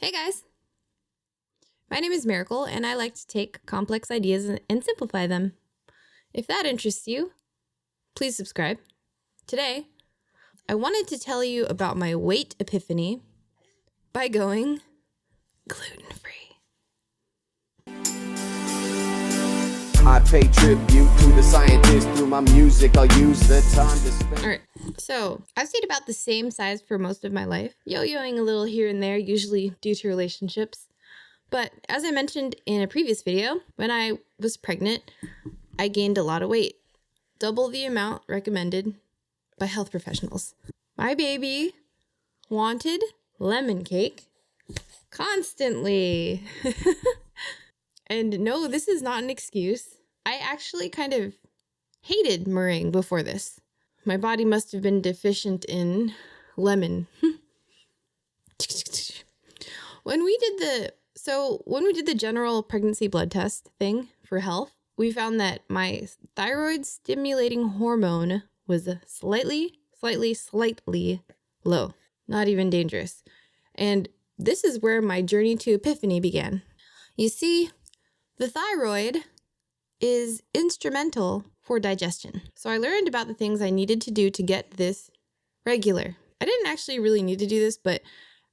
Hey guys, my name is Miracle and I like to take complex ideas and simplify them. If that interests you, please subscribe. Today, I wanted to tell you about my weight epiphany by going gluten-free. I pay tribute to the scientist through my music. I'll use the time to spend. All right, so I've stayed about the same size for most of my life, yo-yoing a little here and there, usually due to relationships. But as I mentioned in a previous video, when I was pregnant, I gained a lot of weight, double the amount recommended by health professionals. My baby wanted lemon cake constantly. And no, this is not an excuse. I actually kind of hated meringue before this. My body must have been deficient in lemon. When we did the general pregnancy blood test thing for health, we found that my thyroid stimulating hormone was slightly low. Not even dangerous. And this is where my journey to epiphany began. You see, the thyroid is instrumental for digestion. So I learned about the things I needed to do to get this regular. I didn't actually really need to do this, but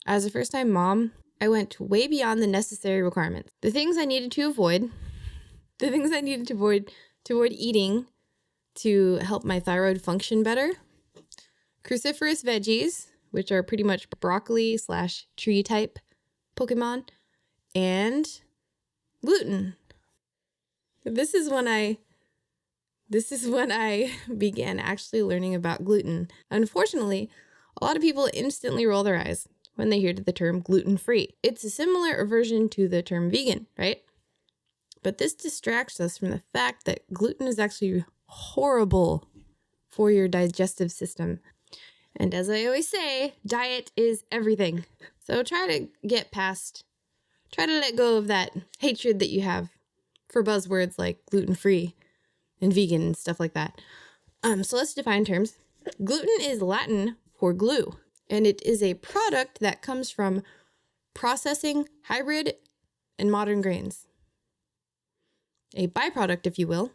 as a first-time mom, I went way beyond the necessary requirements. The things I needed to avoid eating to help my thyroid function better: cruciferous veggies, which are pretty much broccoli / tree type Pokemon, and gluten. This is when I began actually learning about gluten. Unfortunately, a lot of people instantly roll their eyes when they hear the term gluten-free. It's a similar aversion to the term vegan, right? But this distracts us from the fact that gluten is actually horrible for your digestive system. And as I always say, diet is everything. So try to let go of that hatred that you have for buzzwords like gluten-free and vegan and stuff like that. So let's define terms. Gluten is Latin for glue, and it is a product that comes from processing hybrid and modern grains. A byproduct, if you will,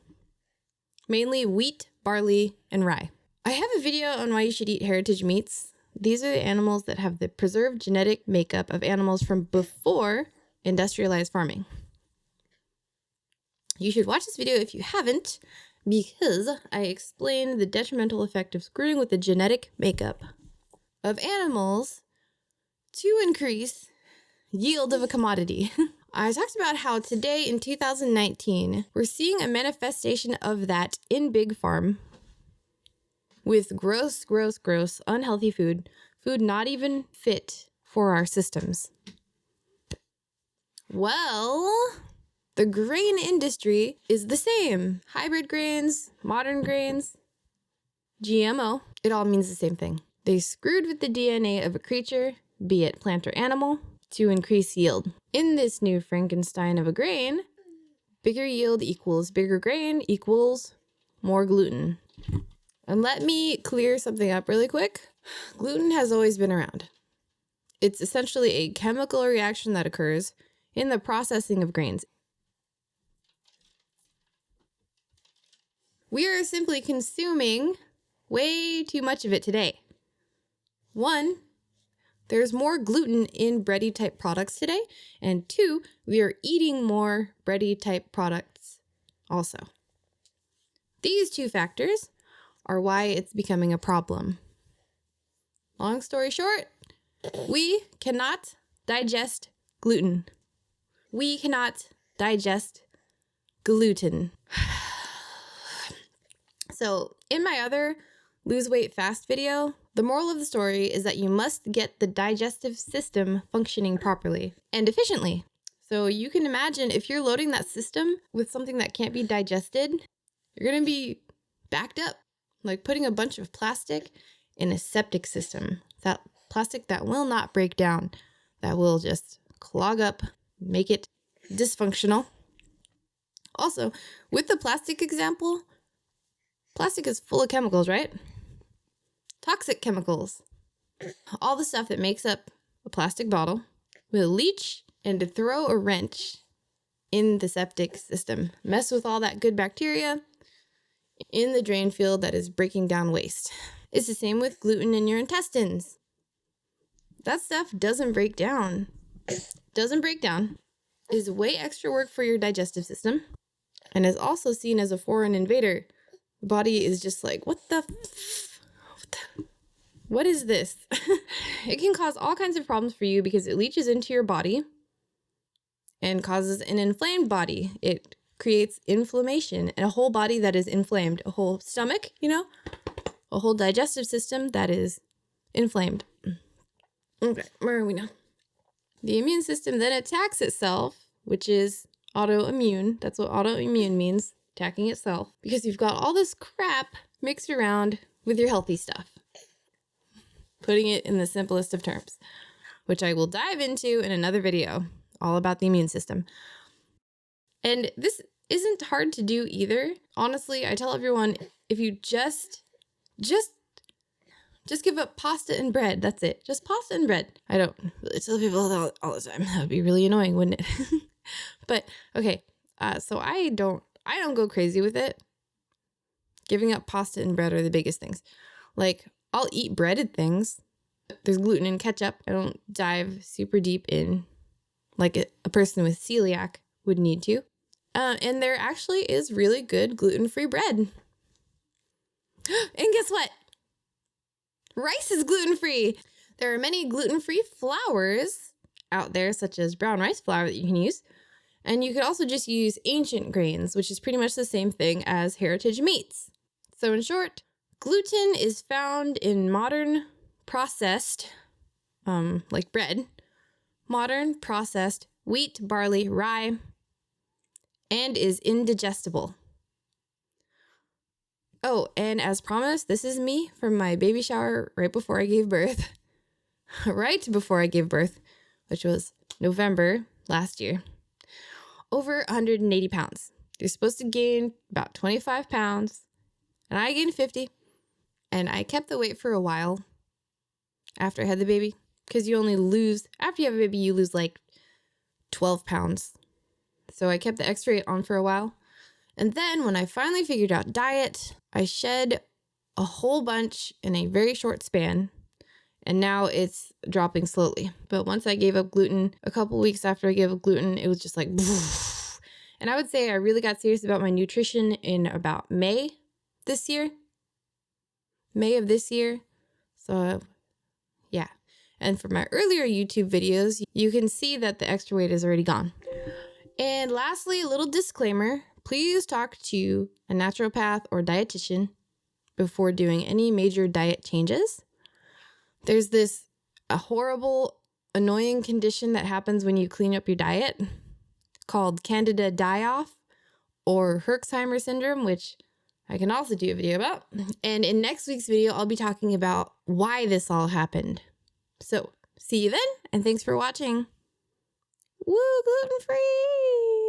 mainly wheat, barley, and rye. I have a video on why you should eat heritage meats. These are the animals that have the preserved genetic makeup of animals from before industrialized farming. You should watch this video if you haven't, because I explain the detrimental effect of screwing with the genetic makeup of animals to increase yield of a commodity. I talked about how today in 2019, we're seeing a manifestation of that in big farm with gross, unhealthy food not even fit for our systems. Well, the grain industry is the same. Hybrid grains, modern grains, GMO, it all means the same thing. They screwed with the DNA of a creature, be it plant or animal, to increase yield. In this new Frankenstein of a grain, bigger yield equals bigger grain equals more gluten. And let me clear something up really quick. Gluten has always been around. It's essentially a chemical reaction that occurs in the processing of grains. We are simply consuming way too much of it today. 1, there's more gluten in bready type products today. And 2, we are eating more bready type products also. These 2 factors are why it's becoming a problem. Long story short, we cannot digest gluten. We cannot digest gluten. So in my other lose weight fast video, the moral of the story is that you must get the digestive system functioning properly and efficiently. So you can imagine if you're loading that system with something that can't be digested, you're going to be backed up, like putting a bunch of plastic in a septic system. That plastic that will not break down, that will just clog up, make it dysfunctional. Also, with the plastic example, plastic is full of chemicals, right? Toxic chemicals. All the stuff that makes up a plastic bottle with a leech and to throw a wrench in the septic system, mess with all that good bacteria in the drain field that is breaking down waste. It's the same with gluten in your intestines. That stuff doesn't break down. Is way extra work for your digestive system and is also seen as a foreign invader. The body is just like, what is this? It can cause all kinds of problems for you because it leaches into your body and causes an inflamed body. It creates inflammation and a whole body that is inflamed, a whole stomach, a whole digestive system that is inflamed. Okay, where are we now? The immune system then attacks itself, which is autoimmune. That's what autoimmune means, attacking itself, because you've got all this crap mixed around with your healthy stuff. Putting it in the simplest of terms, which I will dive into in another video, all about the immune system. And this isn't hard to do either. Honestly, I tell everyone, if you just give up pasta and bread. That's it. Just pasta and bread. I don't really tell people that all the time. That would be really annoying, wouldn't it? But okay. So I don't go crazy with it. Giving up pasta and bread are the biggest things. Like, I'll eat breaded things. There's gluten in ketchup. I don't dive super deep in like a person with celiac would need to. And there actually is really good gluten-free bread. And guess what? Rice is gluten-free. There are many gluten-free flours out there, such as brown rice flour that you can use. And you could also just use ancient grains, which is pretty much the same thing as heritage meats. So in short, gluten is found in modern processed, like bread, modern processed wheat, barley, rye, and is indigestible. Oh, and as promised, this is me from my baby shower right before I gave birth. Right before I gave birth, which was November last year. Over 180 pounds. You're supposed to gain about 25 pounds. And I gained 50. And I kept the weight for a while after I had the baby. Because you only lose, after you have a baby, you lose like 12 pounds. So I kept the extra weight on for a while. And then when I finally figured out diet, I shed a whole bunch in a very short span. And now it's dropping slowly. But once I gave up gluten, a couple weeks after I gave up gluten, it was just like, and I would say I really got serious about my nutrition in about May of this year. So yeah. And for my earlier YouTube videos, you can see that the extra weight is already gone. And lastly, a little disclaimer, please talk to a naturopath or dietitian before doing any major diet changes. There's a horrible, annoying condition that happens when you clean up your diet called Candida die-off or Herxheimer syndrome, which I can also do a video about. And in next week's video, I'll be talking about why this all happened. So see you then, and thanks for watching. Woo, gluten-free!